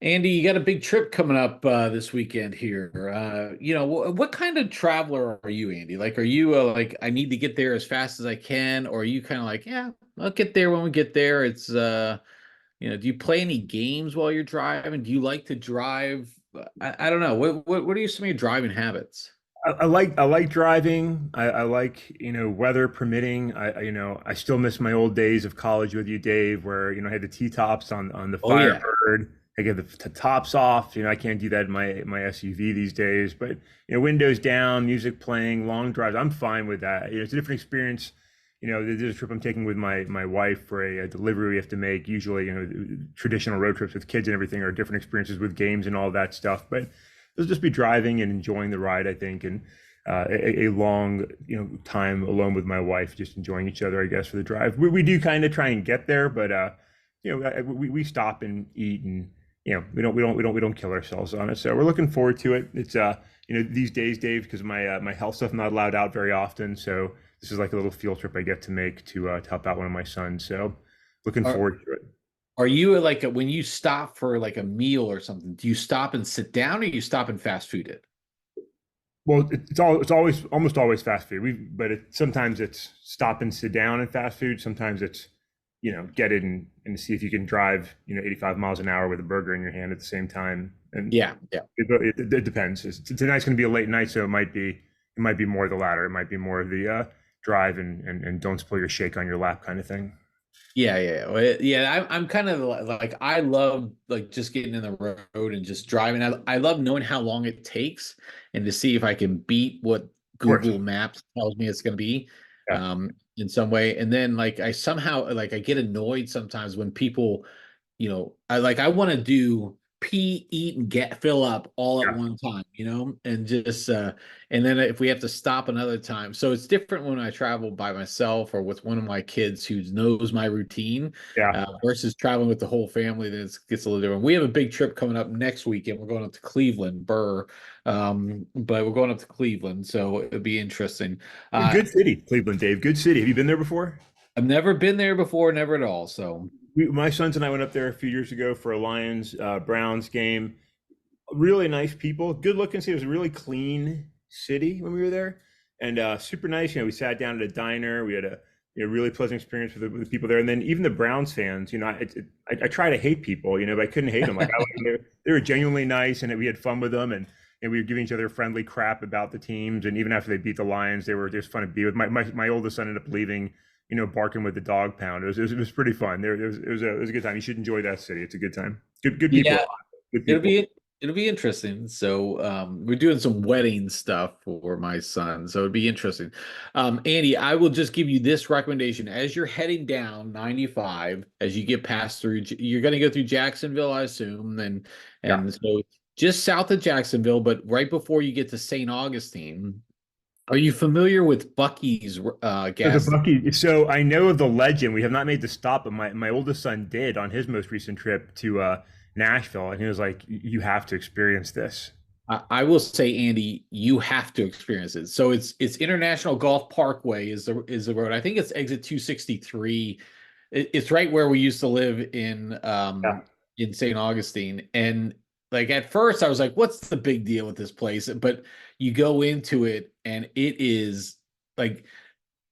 Andy, you got a big trip coming up this weekend here. What kind of traveler are you, Andy? Like, are you like, I need to get there as fast as I can, or are you kind of like, yeah, I'll get there when we get there? Do you play any games while you're driving? Do you like to drive? I don't know. What are some of your driving habits? I like driving. I like, weather permitting. I still miss my old days of college with you, Dave, where, I had the T-tops on the Oh yeah. Firebird. I get the tops off. I can't do that in my SUV these days, but windows down, music playing, long drives. I'm fine with that. It's a different experience. There's a trip I'm taking with my wife for a delivery we have to make. Usually, traditional road trips with kids and everything are different experiences with games and all that stuff. But it'll just be driving and enjoying the ride, I think, and a long, time alone with my wife, just enjoying each other, I guess, for the drive. We do kind of try and get there, but we stop and eat, and we don't kill ourselves on it. So we're looking forward to it. It's these days, Dave, because my health stuff, I'm not allowed out very often, so this is like a little field trip I get to make to help out one of my sons. So looking Are forward to it. are you like when you stop for like a meal or something? Do you stop and sit down, or you stop and fast food it? Well, it's always almost always fast food. But sometimes it's stop and sit down and fast food. Sometimes it's get it and see if you can drive 85 miles an hour with a burger in your hand at the same time. And Yeah, yeah. it depends. Tonight's going to be a late night, so it might be more of the latter. It might be more of the drive and don't spill your shake on your lap kind of thing. Yeah, yeah, yeah. I'm kind of like I love like just getting in the road and just driving. I love knowing how long it takes and to see if I can beat what Of course, Google Maps tells me it's going to be yeah, in some way. And then like I somehow like I get annoyed sometimes when people, I want to do pee, eat, and get fill up all at yeah, one time, and just and then if we have to stop another time. So it's different when I travel by myself or with one of my kids who knows my routine yeah. versus traveling with the whole family. That gets a little different. We have a big trip coming up next weekend. We're going up to Cleveland, Burr, but we're going up to Cleveland, so it'll be interesting. Uh, Good city, Cleveland, Dave. Good city. Have you been there before? I've never been there before, never at all. So My sons and I went up there a few years ago for a Lions Browns game. Really nice people, good looking city. It was a really clean city when we were there, and super nice. We sat down at a diner. We had a really pleasant experience with the people there, and then even the Browns fans. I try to hate people, but I couldn't hate them. Like they were genuinely nice, and we had fun with them, and we were giving each other friendly crap about the teams. And even after they beat the Lions, they were just fun to be with. My oldest son ended up leaving, barking with the dog pound. It was pretty fun. It was a good time. You should enjoy that city. It's a good time. Good people. yeah, Good it'll people. be it'll be interesting. So we're doing some wedding stuff for my son. So it'd be interesting. Andy, I will just give you this recommendation. As you're heading down 95, as you get past through, you're going to go through Jacksonville, I assume, Yeah. and so just south of Jacksonville, but right before you get to St. Augustine. Are you familiar with Buc-ee's The gas station? Bucky. So I know of the legend. We have not made the stop, but my oldest son did on his most recent trip to Nashville, and he was like, "You have to experience this." I will say, Andy, you have to experience it. So it's International Golf Parkway is the road. I think it's exit 263. It's right where we used to live Yeah. in St. Augustine. And like at first I was like, what's the big deal with this place? But you go into it and it is like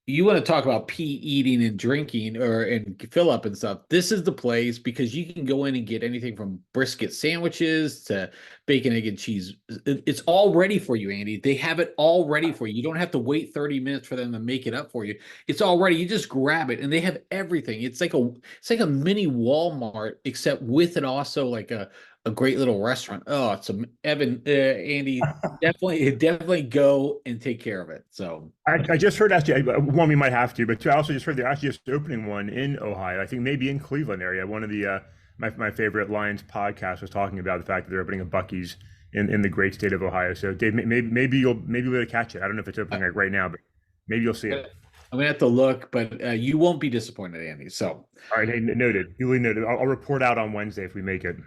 you want to talk about pee eating and drinking or and fill up and stuff. This is the place because you can go in and get anything from brisket sandwiches to bacon, egg, and cheese. It's all ready for you, Andy. They have it all ready for you. You don't have to wait 30 minutes for them to make it up for you. It's all ready. You just grab it and they have everything. It's like a mini Walmart, except with it also like a great little restaurant. Oh, it's a Evan, Andy, definitely go and take care of it. So I just heard actually one we might have to, but two, I also just heard they're actually just opening one in Ohio. I think maybe in Cleveland area. One of the my favorite Lions podcast was talking about the fact that they're opening a Bucky's in the great state of Ohio. So Dave, maybe you'll be able to catch it. I don't know if it's opening like right now, but maybe you'll see it. I'm gonna have to look, but you won't be disappointed, Andy. So, All right, hey, noted. Duly noted. I'll report out on Wednesday if we make it.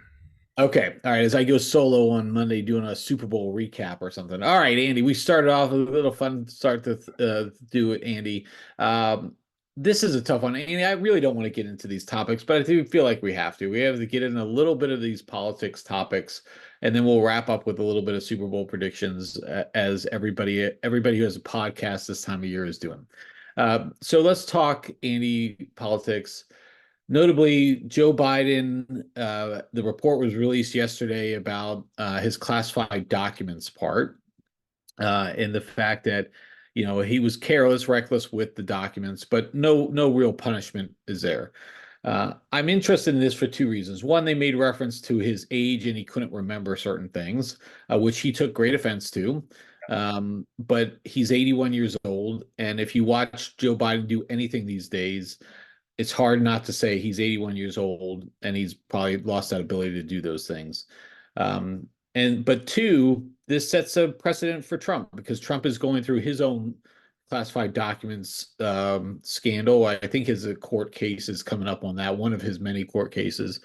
okay, all right. As I go solo on Monday, doing a Super Bowl recap or something. All right, Andy. We started off with a little fun start to do it, Andy. Um, this is a tough one. And I really don't want to get into these topics, but I do feel like we have to. We have to get in a little bit of these politics topics, and then we'll wrap up with a little bit of Super Bowl predictions, as everybody who has a podcast this time of year is doing. So let's talk, Andy, politics. Notably, Joe Biden, the report was released yesterday about his classified documents part, and the fact that he was careless, reckless with the documents, but no real punishment is there. I'm interested in this for two reasons. One, they made reference to his age and he couldn't remember certain things, which he took great offense to. But he's 81 years old, and if you watch Joe Biden do anything these days, it's hard not to say he's 81 years old and he's probably lost that ability to do those things. But two, this sets a precedent for Trump because Trump is going through his own classified documents scandal. I think his court case is coming up on that, one of his many court cases.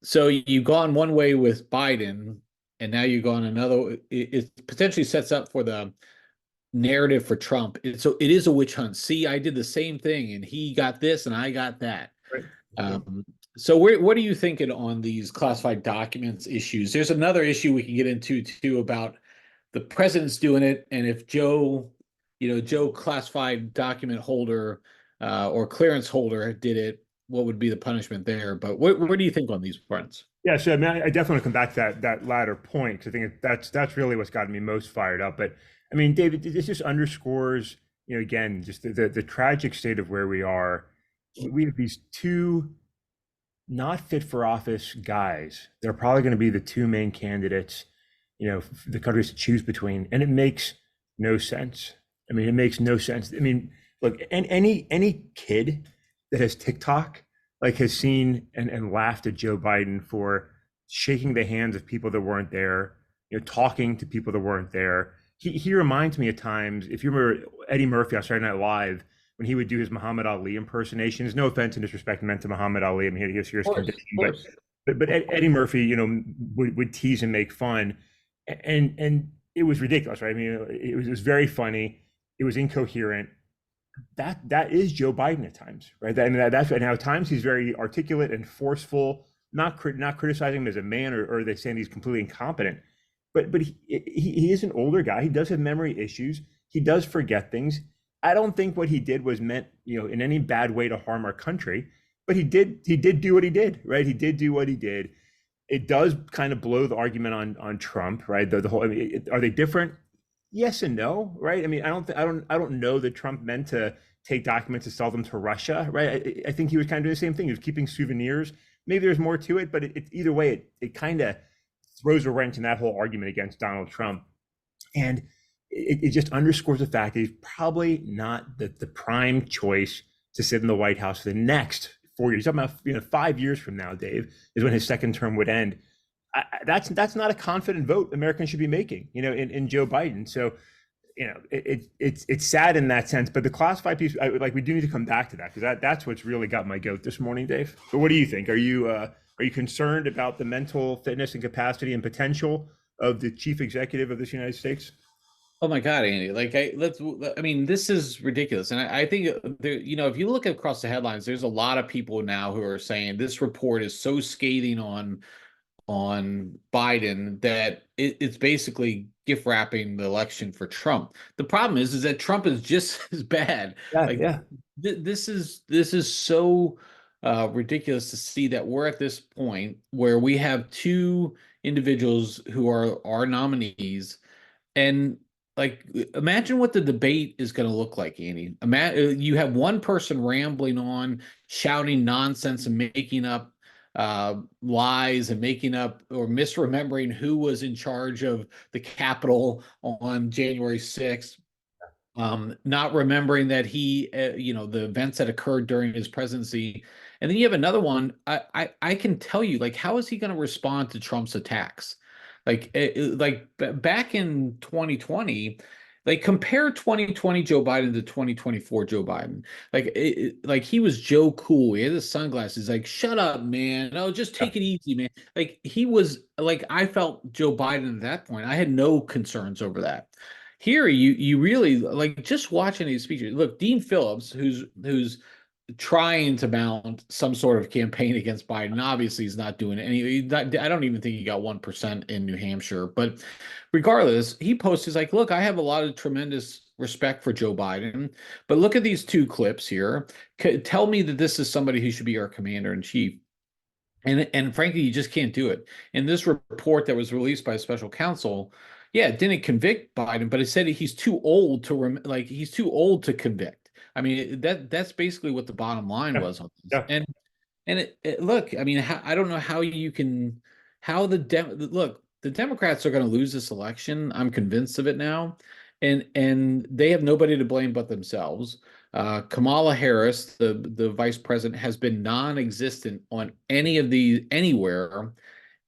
So you've gone one way with Biden, and now you've gone another. It potentially sets up for the narrative for Trump. So it is a witch hunt. See, I did the same thing, and he got this, and I got that. Right. So what are you thinking on these classified documents issues? There's another issue we can get into too about the president's doing it, and if Joe classified document holder or clearance holder did it, what would be the punishment there? But what do you think on these fronts? Yeah, so I mean, I definitely want to come back to that latter point because I think that's really what's gotten me most fired up. But I mean, David, this just underscores, again, just the tragic state of where we are. We have these two not fit for office guys. They're probably going to be the two main candidates, the countries to choose between, and it makes no sense. I mean, it makes no sense. I mean, look, and any kid that has TikTok like has seen and laughed at Joe Biden for shaking the hands of people that weren't there, talking to people that weren't there. He reminds me at times, if you remember Eddie Murphy on Saturday Night Live, when he would do his Muhammad Ali impersonations, no offense and disrespect meant to Muhammad Ali. I mean, he had a serious condition, but Eddie Murphy, would tease and make fun, and it was ridiculous, right? I mean, it was very funny. It was incoherent. That is Joe Biden at times, right? I mean, that's right. Now at times he's very articulate and forceful, not criticizing him as a man, or they saying he's completely incompetent, but he is an older guy. He does have memory issues. He does forget things. I don't think what he did was meant, in any bad way to harm our country, but he did do what he did, right? He did do what he did. It does kind of blow the argument on Trump, right? The whole, I mean, are they different? Yes and no, right? I mean, I don't know that Trump meant to take documents and sell them to Russia, right? I think he was kind of doing the same thing. He was keeping souvenirs. Maybe there's more to it, but either way, it kind of throws a wrench in that whole argument against Donald Trump. And it just underscores the fact that he's probably not the prime choice to sit in the White House for the next 4 years. Talking about 5 years from now, Dave, is when his second term would end. That's not a confident vote Americans should be making, in Joe Biden. So, it's sad in that sense. But the classified piece, we do need to come back to that because that's what's really got my goat this morning, Dave. But what do you think? Are you concerned about the mental fitness and capacity and potential of the chief executive of this United States? Oh my God, Andy! I mean, this is ridiculous, and I think there. If you look across the headlines, there's a lot of people now who are saying this report is so scathing on Biden that it's basically gift wrapping the election for Trump. The problem is that Trump is just as bad. Yeah, Like yeah. this is so ridiculous to see that we're at this point where we have two individuals who are our nominees, and like imagine what the debate is going to look like, Andy. You have one person rambling on, shouting nonsense and making up lies and making up or misremembering who was in charge of the Capitol on January 6th, not remembering that the events that occurred during his presidency. And then you have another one. I can tell you, like, how is he going to respond to Trump's attacks? Back in 2020, like compare 2020 Joe Biden to 2024 Joe Biden. Like he was Joe Cool. He had his sunglasses. Like, shut up, man. No, just take it easy, man. Like he was like I felt Joe Biden at that point. I had no concerns over that. here you really like just watching these speeches. Look, Dean Phillips, who's trying to mount some sort of campaign against Biden. Obviously, he's not doing any. I don't even think he got 1% in New Hampshire. But regardless, he posts, he's like, "Look, I have a lot of tremendous respect for Joe Biden, but look at these two clips here. Tell me that this is somebody who should be our commander in chief." And frankly, you just can't do it. In this report that was released by a special counsel, yeah, it didn't convict Biden, but it said he's too old to like he's too old to convict. I mean, that's basically what the bottom line Yeah, was on this. yeah, And look, I mean, I don't know how you can how look, the Democrats are going to lose this election. I'm convinced of it now, and they have nobody to blame but themselves. Kamala Harris, the vice president, has been non-existent on any of these anywhere.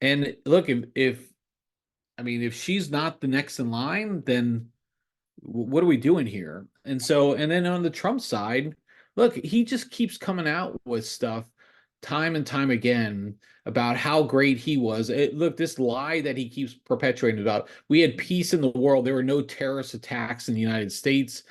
And look, if I mean, if she's not the next in line, then what are we doing here? And so, and then on the Trump side, look, he just keeps coming out with stuff time and time again about how great he was. Look, this lie that he keeps perpetuating about we had peace in the world, there were no terrorist attacks in the United States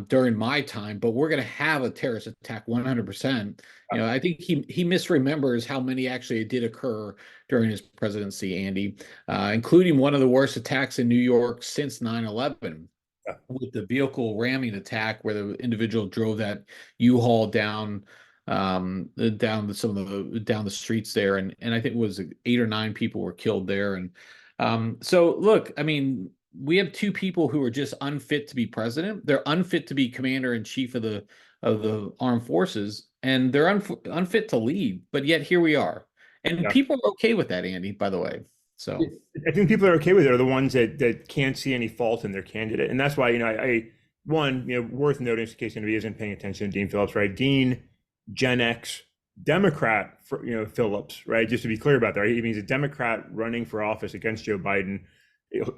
during my time, but we're going to have a terrorist attack 100%. You know, I think he misremembers how many actually did occur during his presidency, Andy, including one of the worst attacks in New York since 9/11 yeah, with the vehicle ramming attack where the individual drove that U-Haul down some of the down the streets there, and I think it was 8 or 9 people were killed there. And so look, I mean, we have two people who are just unfit to be president. They're unfit to be commander in chief of the armed forces, and they're unfit to lead. But yet here we are, and yeah. people are okay with that, Andy, by the way. So I think people that are okay with it are the ones that can't see any fault in their candidate, and that's why one worth noting in case anybody isn't paying attention to Dean Phillips, right? Dean, Gen X, Democrat, for, Phillips, right? Just to be clear about that, right? He means a Democrat running for office against Joe Biden,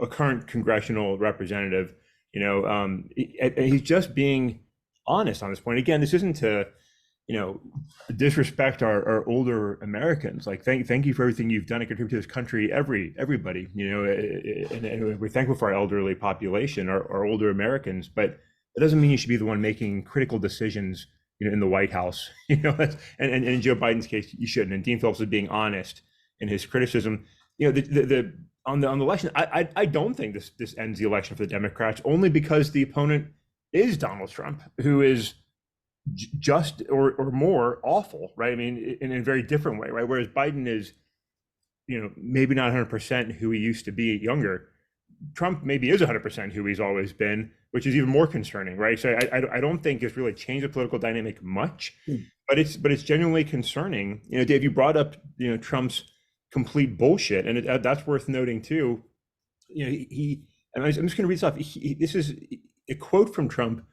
a current congressional representative. He's just being honest on this point. Again, this isn't to disrespect our older Americans. Like, thank you for everything you've done to contribute to this country, everybody, and we're thankful for our elderly population, our older Americans, but it doesn't mean you should be the one making critical decisions, in the White House, and in Joe Biden's case, you shouldn't. And Dean Phillips is being honest in his criticism. On the election, I don't think this ends the election for the Democrats, only because the opponent is Donald Trump, who is just or more awful, right? I mean, in a very different way, right? Whereas Biden is, maybe not 100% who he used to be younger. Trump maybe is 100% who he's always been, which is even more concerning, right? So I don't think it's really changed the political dynamic much, but it's genuinely concerning. Dave, you brought up Trump's complete bullshit, and that's worth noting too. And I'm just going to read this off. This is a quote from Trump.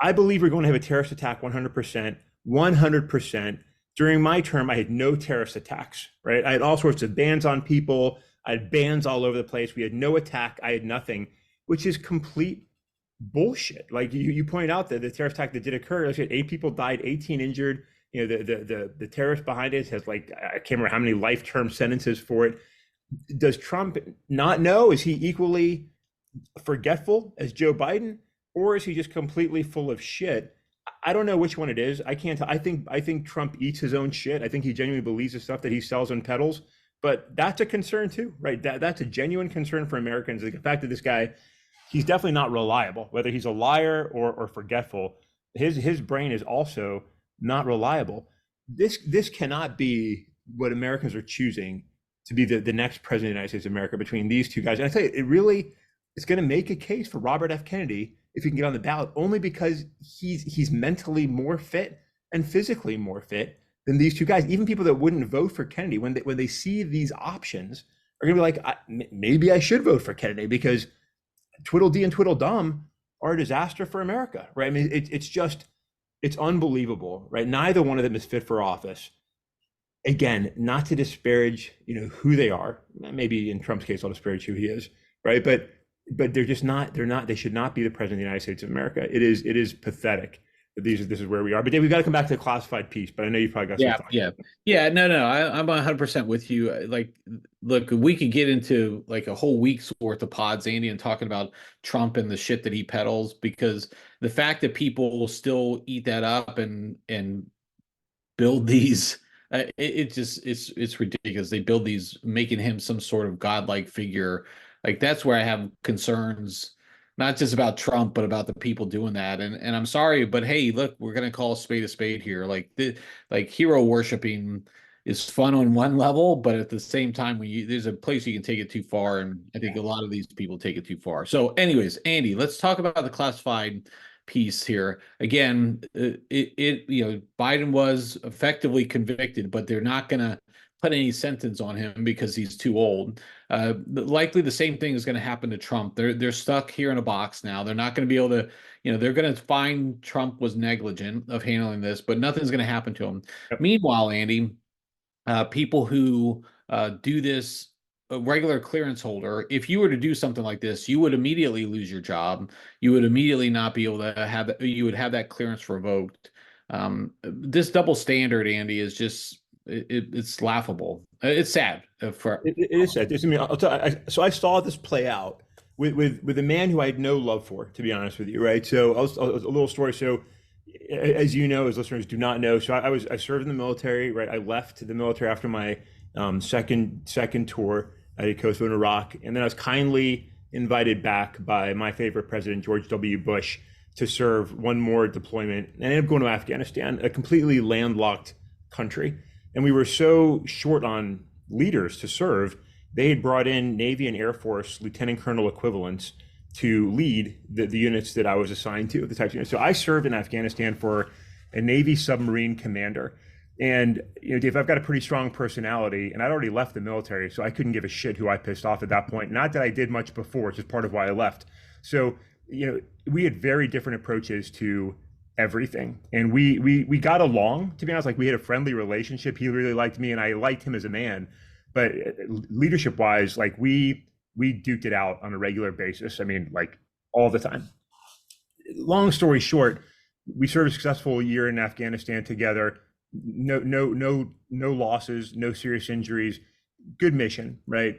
I believe we're going to have a terrorist attack 100%, 100%. During my term, I had no terrorist attacks, right? I had all sorts of bans on people. I had bans all over the place. We had no attack. I had nothing, which is complete bullshit. Like you pointed out that the terrorist attack that did occur, like 8 people died, 18 injured. The terrorist behind it has I can't remember how many life-term sentences for it. Does Trump not know? Is he equally forgetful as Joe Biden? Or is he just completely full of shit? I don't know which one it is. I can't tell. I think Trump eats his own shit. I think he genuinely believes the stuff that he sells and peddles. But that's a concern too, right? That's a genuine concern for Americans. The fact that this guy, he's definitely not reliable, whether he's a liar or forgetful. His brain is also not reliable. This cannot be what Americans are choosing to be the next president of the United States of America between these two guys. And I tell you, it's going to make a case for Robert F. Kennedy if he can get on the ballot, only because he's mentally more fit and physically more fit than these two guys. Even people that wouldn't vote for Kennedy, when they see these options, are going to be like, maybe I should vote for Kennedy, because Tweedledee and Tweedledum are a disaster for America, right? I mean, it's unbelievable, right? Neither one of them is fit for office. Again, not to disparage, who they are. Maybe in Trump's case, I'll disparage who he is, right? But they're just not. They should not be the president of the United States of America. It is pathetic this is where we are. But Dave, we've got to come back to the classified piece. But I know you've probably got some Yeah, thoughts. yeah, yeah. No, no, I'm 100% with you. Like, look, we could get into like a whole week's worth of pods, Andy, and talking about Trump and the shit that he peddles, because the fact that people still eat that up and build these, it just it's ridiculous. They build these, making him some sort of godlike figure. Like that's where I have concerns, not just about Trump, but about the people doing that. And I'm sorry, but hey, look, we're gonna call a spade here. Like hero worshiping is fun on one level, but at the same time, when you there's a place you can take it too far, and I think a lot of these people take it too far. So, anyways, Andy, let's talk about the classified piece here. Again, Biden was effectively convicted, but they're not going to put any sentence on him because he's too old. Likely the same thing is going to happen to Trump. They're stuck here in a box now. They're not going to be able to, they're going to find Trump was negligent of handling this, but nothing's going to happen to him. Yep. Meanwhile, Andy, people who do this, a regular clearance holder, if you were to do something like this, you would immediately lose your job. You would immediately not be able to have you would have that clearance revoked. This double standard, Andy, is just it's laughable. It's sad for It is sad. I mean, I'll tell. So I saw this play out with a man who I had no love for, to be honest with you, right? So a little story. So as you know, as listeners do not know, so I served in the military, right? I left the military after my second tour. I did Kosovo in Iraq, and then I was kindly invited back by my favorite president, George W. Bush, to serve one more deployment. And I ended up going to Afghanistan, a completely landlocked country. And we were so short on leaders to serve, they had brought in Navy and Air Force lieutenant colonel equivalents to lead the units that I was assigned to, the types of units. So I served in Afghanistan for a Navy submarine commander. And, Dave, I've got a pretty strong personality, and I'd already left the military, so I couldn't give a shit who I pissed off at that point. Not that I did much before, which is part of why I left. So, we had very different approaches to everything. And we got along, to be honest. Like, we had a friendly relationship. He really liked me, and I liked him as a man. But leadership wise, like we duked it out on a regular basis. I mean, like all the time. Long story short, we served a successful year in Afghanistan together. No losses, no serious injuries. Good mission, right?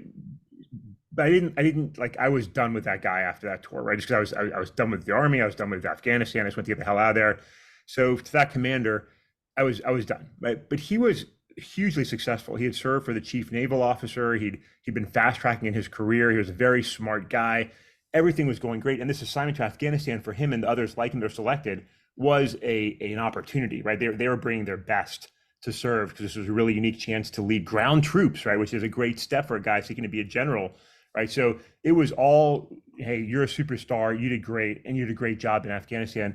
But I didn't like. I was done with that guy after that tour, right? Just because I was done with the army. I was done with Afghanistan. I just wanted to get the hell out of there. So to that commander, I was done, right? But he was hugely successful. He had served for the chief naval officer. He'd been fast tracking in his career. He was a very smart guy. Everything was going great. And this assignment to Afghanistan for him and the others like him, they're selected, was an opportunity, right? They were bringing their best to serve because this was a really unique chance to lead ground troops, right? Which is a great step for a guy seeking to be a general, right? So it was all, hey, you're a superstar. You did great. And you did a great job in Afghanistan.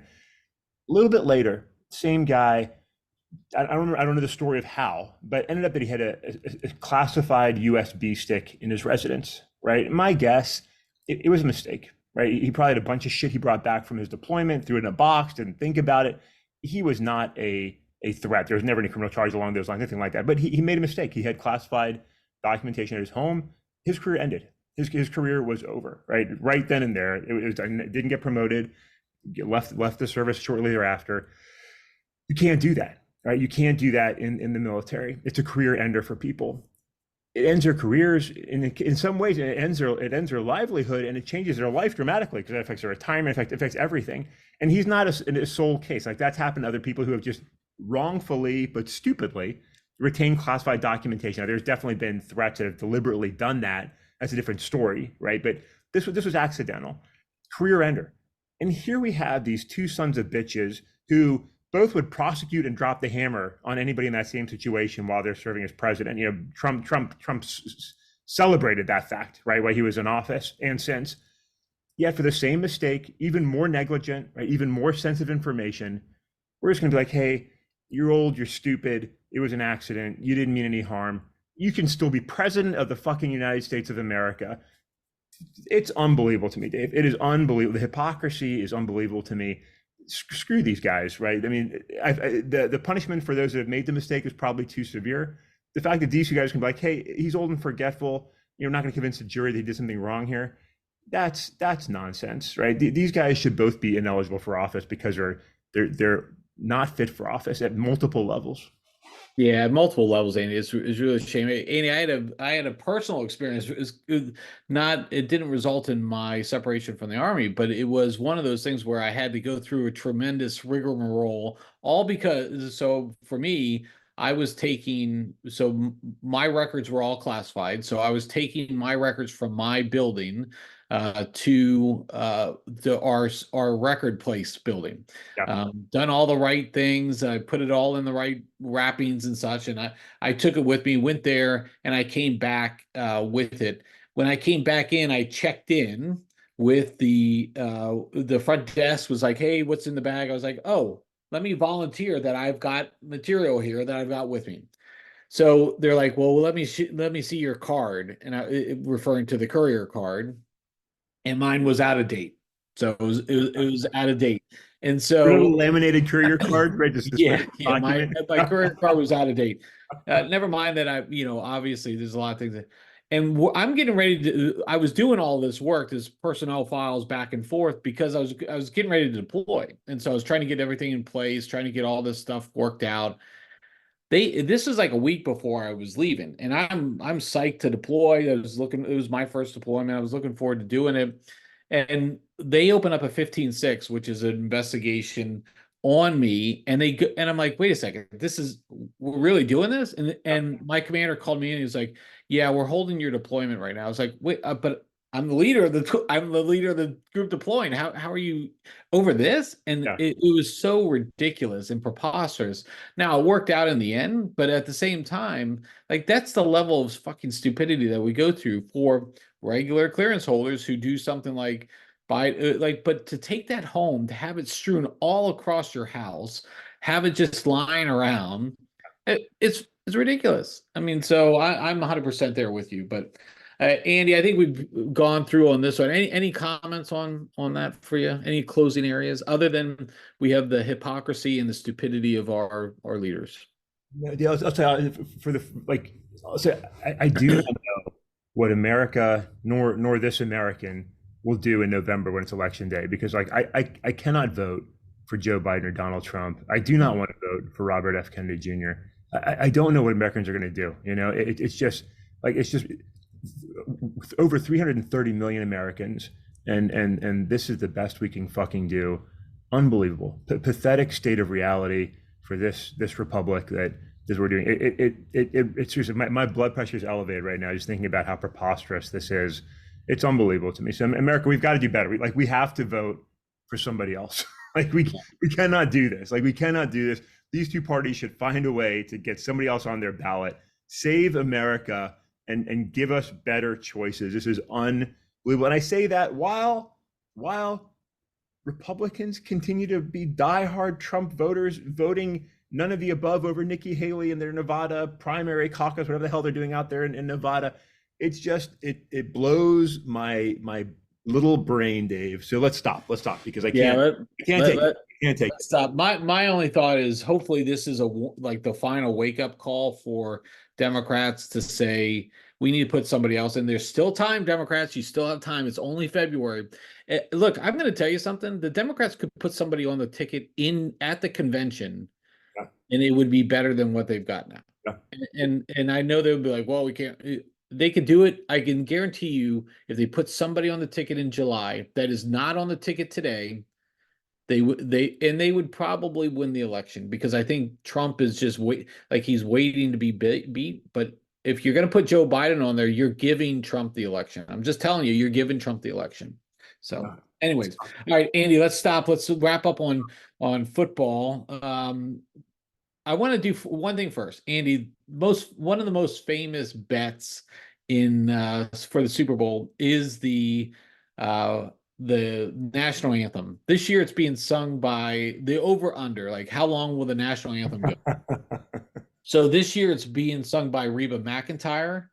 A little bit later, same guy, I don't know the story of how, but ended up that he had a classified USB stick in his residence, right? My guess, it was a mistake, right? He probably had a bunch of shit he brought back from his deployment, threw it in a box, didn't think about it. He was not a threat. There was never any criminal charge along those lines, anything like that. But he made a mistake. He had classified documentation at his home. His career ended. His career was over, right? Right then and there. It didn't get promoted. Left the service shortly thereafter. You can't do that. Right? You can't do that in the military. It's a career ender for people. It ends their careers in some ways. It ends their livelihood, and it changes their life dramatically because it affects their retirement. It affects everything. And he's not a sole case. Like that's happened to other people who have just wrongfully but stupidly retained classified documentation. Now, there's definitely been threats that have deliberately done that. That's a different story, right? But this was accidental, career ender. And here we have these two sons of bitches who both would prosecute and drop the hammer on anybody in that same situation while they're serving as president. Trump celebrated that fact, right, while he was in office and since. Yet for the same mistake, even more negligent, right, even more sensitive information, we're just going to be like, hey, you're old, you're stupid, it was an accident, you didn't mean any harm. You can still be president of the fucking United States of America. It's unbelievable to me, Dave. It is unbelievable. The hypocrisy is unbelievable to me. Screw these guys, right? I mean, the punishment for those that have made the mistake is probably too severe. The fact that these two guys can be like, hey, he's old and forgetful, you're not going to convince the jury that he did something wrong here. That's nonsense, right? These guys should both be ineligible for office because they're they're not fit for office at multiple levels. Yeah, at multiple levels, Andy. It's really a shame. Andy, I had a personal experience. It didn't result in my separation from the army, but it was one of those things where I had to go through a tremendous rigmarole, all because so for me, I was taking my records were all classified, so I was taking my records from my building to our record place building. Yeah. Done all the right things. I put it all in the right wrappings and such. And I took it with me, went there, and I came back with it. When I came back in, I checked in with the front desk was like, "Hey, what's in the bag?" I was like, "Oh, let me volunteer that I've got material here that I've got with me." So they're like, "Well, let me see your card," and referring to the courier card, and mine was out of date. So it was out of date. And Your so little laminated courier card, right? This yeah, yeah, my document. my courier card was out of date. Never mind that obviously there's a lot of things and I'm getting ready to. I was doing all this work, this personnel files back and forth because I was getting ready to deploy, and so I was trying to get everything in place, trying to get all this stuff worked out. This is like a week before I was leaving, and I'm psyched to deploy. I was looking. It was my first deployment. I was looking forward to doing it, and they open up a 15-6, which is an investigation on me, and I'm like, wait a second, we're really doing this? And my commander called me and he was like, yeah, we're holding your deployment right now. I was like, wait, but I'm the leader of the group deploying. How are you over this? And Yeah. it was so ridiculous and preposterous. Now it worked out in the end, but at the same time, like that's the level of fucking stupidity that we go through for regular clearance holders who do something like but to take that home, to have it strewn all across your house, have it just lying around, it's ridiculous. I mean, so I'm 100% there with you, but Andy, I think we've gone through on this one. Any comments on that for you? Any closing areas other than we have the hypocrisy and the stupidity of our leaders? Yeah, I'll tell you for the like. I'll say I do not know what America nor this American will do in November when it's election day because like I cannot vote for Joe Biden or Donald Trump. I do not want to vote for Robert F. Kennedy Jr. I don't know what Americans are going to do. It's just over 330 million Americans, and this is the best we can fucking do. Unbelievable, pathetic state of reality for this republic that is we're doing. It's seriously, my blood pressure is elevated right now just thinking about how preposterous this is. It's unbelievable to me. So America, we've got to do better. We have to vote for somebody else. We cannot do this. We cannot do this. These two parties should find a way to get somebody else on their ballot, save America, and give us better choices. This is unbelievable. And I say that while Republicans continue to be diehard Trump voters, voting none of the above over Nikki Haley in their Nevada primary caucus, whatever the hell they're doing out there in Nevada. It's just it blows my little brain, Dave. So let's stop because I can't take it. I can't take it. Stop. My only thought is hopefully this is like the final wake up call for Democrats to say we need to put somebody else in. There's still time, Democrats. You still have time. It's only February. Look, I'm going to tell you something. The Democrats could put somebody on the ticket at the convention, Yeah. and it would be better than what they've got now. Yeah. And I know they would be like, well, we can't. They could do it. I can guarantee you, if they put somebody on the ticket in July that is not on the ticket today, they would probably win the election because I think Trump is just he's waiting to be beat. But if you're going to put Joe Biden on there, you're giving Trump the election. I'm just telling you, you're giving Trump the election. So, anyways, all right, Andy, let's stop. Let's wrap up on football. I want to do one thing first, Andy. One of the most famous bets in for the Super Bowl is the national anthem. This year, it's being sung by the over under. Like, how long will the national anthem go? So this year, it's being sung by Reba McEntire.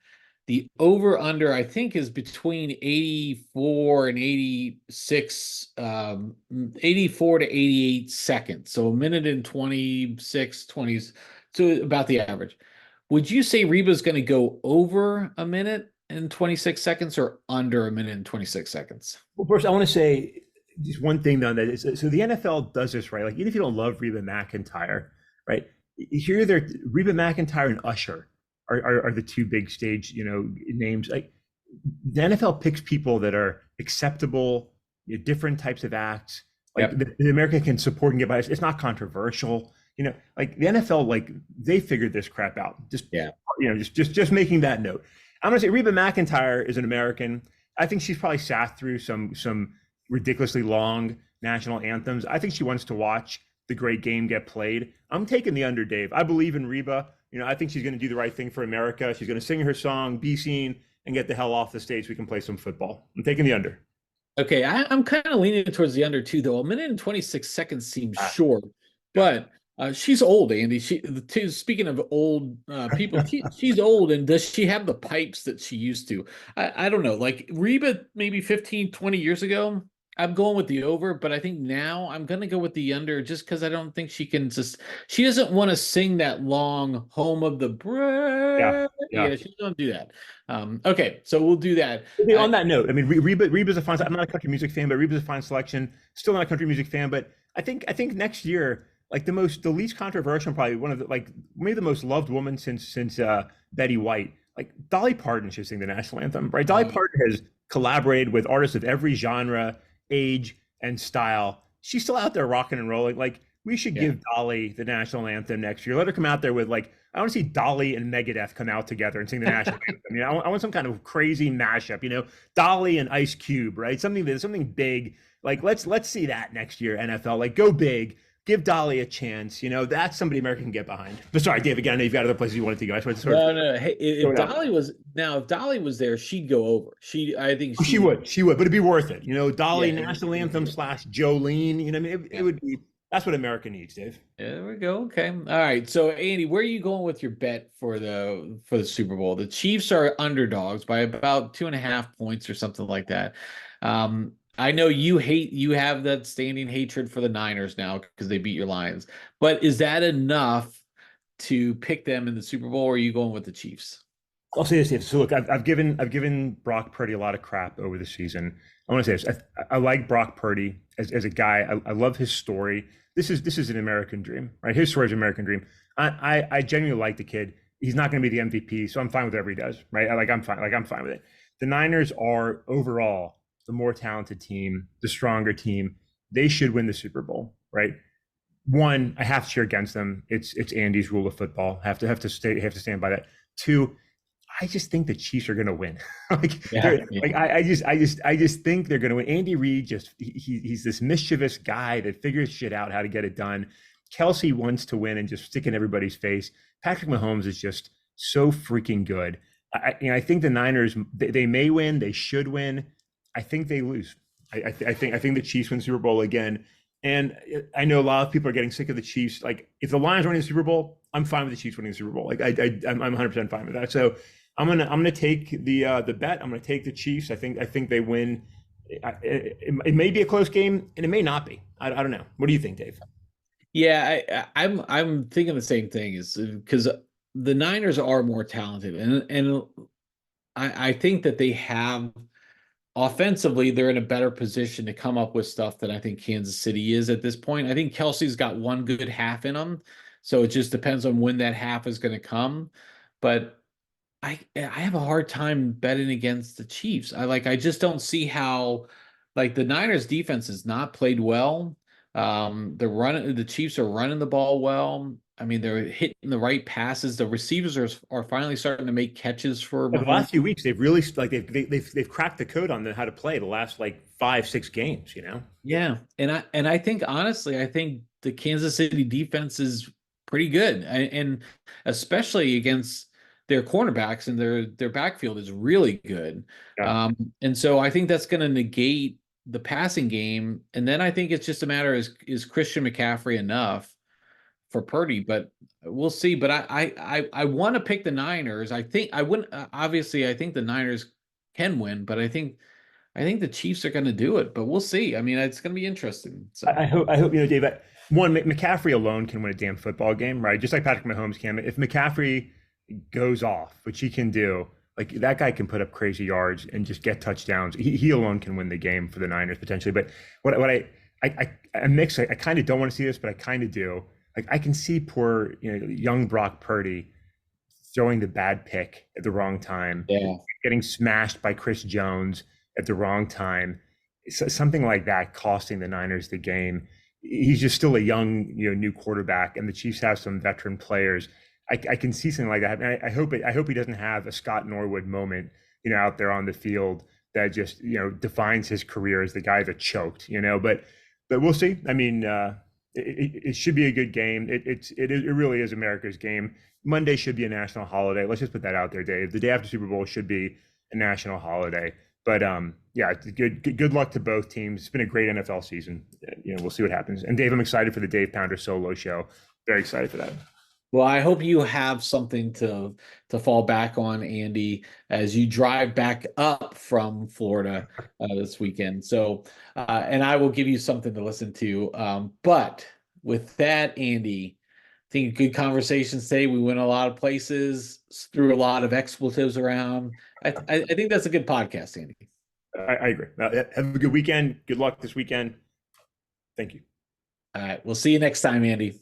The over under, I think, is between 84 and 86, 84 to 88 seconds. So a minute and 26, 20s, so about the average. Would you say Reba's going to go over a minute and 26 seconds or under a minute and 26 seconds? Well, first, I want to say just one thing though, that is, so the NFL does this right. Like even if you don't love Reba McEntire, right? Here, they're Reba McEntire and Usher are the two big stage, names. Like the NFL picks people that are acceptable, different types of acts. Like Yep. the America can support and get by. It's not controversial. Like the NFL, like they figured this crap out. Yeah. Just making that note. I'm gonna say Reba McEntire is an American. I think she's probably sat through some ridiculously long national anthems. I think she wants to watch the great game get played. I'm taking the under, Dave. I believe in Reba. I think she's going to do the right thing for America. She's going to sing her song, be seen, and get the hell off the stage so we can play some football. I'm taking the under. Okay, I'm kind of leaning towards the under too, though. A minute and 26 seconds seems Ah, short, yeah. but she's old, Andy. Speaking of old people, she's old, and does she have the pipes that she used to? I don't know. Like Reba, maybe 15, 20 years ago, I'm going with the over, but I think now I'm going to go with the under just because I don't think she doesn't want to sing that long home of the Yeah. brave. Yeah. Yeah, she don't do that. Okay, so we'll do that. Okay, on that note, I mean, Reba's a fine. I'm not a country music fan, but Reba's a fine selection. Still not a country music fan, but I think next year, like the least controversial, probably one of the like maybe the most loved woman since Betty White. Like Dolly Parton should sing the national anthem, right? Dolly Parton has collaborated with artists of every genre, age, and style. She's still out there rocking and rolling. Like we should Yeah. give Dolly the national anthem next year. Let her come out there with like I want to see Dolly and Megadeth come out together and sing the national anthem. I want some kind of crazy mashup. Dolly and Ice Cube, right? Something big. Like let's see that next year. NFL, like go big. Give Dolly a chance. That's somebody America can get behind. But sorry, Dave. Again, I know you've got other places you wanted to go. I just wanted to sort of No. Hey, throw if it out. Dolly was there, she'd go over. I think She would, but it'd be worth it. Dolly yeah, national anthem / Jolene. I mean, it yeah. would be. That's what America needs, Dave. There we go. Okay. All right. So Andy, where are you going with your bet for the Super Bowl? The Chiefs are underdogs by about 2.5 points or something like that. I know you have that standing hatred for the Niners now because they beat your Lions, but is that enough to pick them in the Super Bowl, or are you going with the Chiefs? I'll say this, Dave. So look, I've given Brock Purdy a lot of crap over the season. I want to say this. I like Brock Purdy as a guy. I love his story. This is an American dream, right? His story is an American dream. I genuinely like the kid. He's not going to be the MVP, so I'm fine with whatever he does, right? I'm fine. Like I'm fine with it. The Niners are overall the more talented team, the stronger team. They should win the Super Bowl, right? One, I have to cheer against them. It's Andy's rule of football. Have to stand by that. Two, I just think the Chiefs are going to win. Yeah. Like I just think they're going to win. Andy Reid he's this mischievous guy that figures shit out how to get it done. Kelsey wants to win and just stick in everybody's face. Patrick Mahomes is just so freaking good. I think the Niners they may win. They should win. I think they lose. I think the Chiefs win the Super Bowl again. And I know a lot of people are getting sick of the Chiefs. Like if the Lions are winning the Super Bowl, I'm fine with the Chiefs winning the Super Bowl. Like I'm 100% fine with that. So I'm gonna take the bet. I'm gonna take the Chiefs. I think they win. It may be a close game, and it may not be. I don't know. What do you think, Dave? Yeah, I'm thinking the same thing is because the Niners are more talented, and I think that they have offensively, they're in a better position to come up with stuff than I think Kansas City is at this point. I think Kelsey's got one good half in him, so it just depends on when that half is going to come. But I have a hard time betting against the Chiefs. I just don't see how like the Niners defense has not played well. The Chiefs are running the ball well. I mean, they're hitting the right passes. The receivers are finally starting to make catches for Like the Mahomes. last few weeks, they've really like they've cracked the code on how to play the last like 5 6 games. Yeah, and I think honestly, I think the Kansas City defense is pretty good, and especially against their cornerbacks and their backfield is really good. Yeah. And so I think that's going to negate the passing game, and then I think it's just a matter is Christian McCaffrey enough for Purdy, but we'll see. But I want to pick the Niners. I think I wouldn't obviously I think the Niners can win, but I think the Chiefs are going to do it, but we'll see. I mean, it's going to be interesting. So I hope Dave. One, McCaffrey alone can win a damn football game, right? Just like Patrick Mahomes can. If McCaffrey goes off, which he can do, Like that guy can put up crazy yards and just get touchdowns. He alone can win the game for the Niners potentially. But what I mix. I kind of don't want to see this, but I kind of do. Like I can see poor young Brock Purdy throwing the bad pick at the wrong time, Yeah. getting smashed by Chris Jones at the wrong time, something like that costing the Niners the game. He's just still a young, new quarterback, and the Chiefs have some veteran players. I can see something like that. And I hope he doesn't have a Scott Norwood moment, out there on the field that just, defines his career as the guy that choked, but we'll see. I mean, it should be a good game. It really is America's game. Monday should be a national holiday. Let's just put that out there, Dave. The day after Super Bowl should be a national holiday. But yeah, good luck to both teams. It's been a great NFL season. We'll see what happens. And Dave, I'm excited for the Dave Pounder solo show. Very excited for that. Well, I hope you have something to fall back on, Andy, as you drive back up from Florida this weekend. So, and I will give you something to listen to. But with that, Andy, I think good conversations today. We went a lot of places, threw a lot of expletives around. I think that's a good podcast, Andy. I agree. Have a good weekend. Good luck this weekend. Thank you. All right, we'll see you next time, Andy.